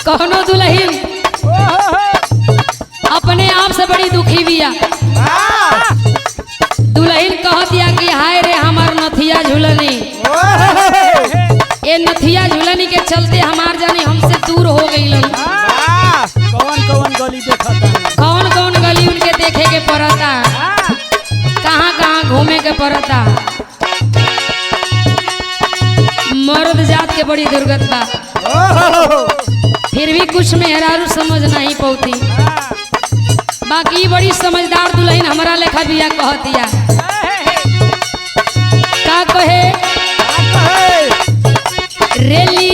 कौनो दुल्हन अपने आप से बड़ी दुखी बिया। दुल्हन कह दिया कि हाय रे हमार नथिया झूलनी, ये नथिया झूलनी के चलते हमार जानी हमसे दूर हो गई। कौन कौन गली देखता, कौन कौन गली उनके देखे के पड़ता, कहाँ कहाँ घूमे के पड़ता। मर्द जात के बड़ी दुर्गत बा, फिर भी कुछ मेहरारू समझ नहीं पौती। बाकी बड़ी समझदार दुल्हन हमारा लेखा बिया कहतिया। का कहे रेली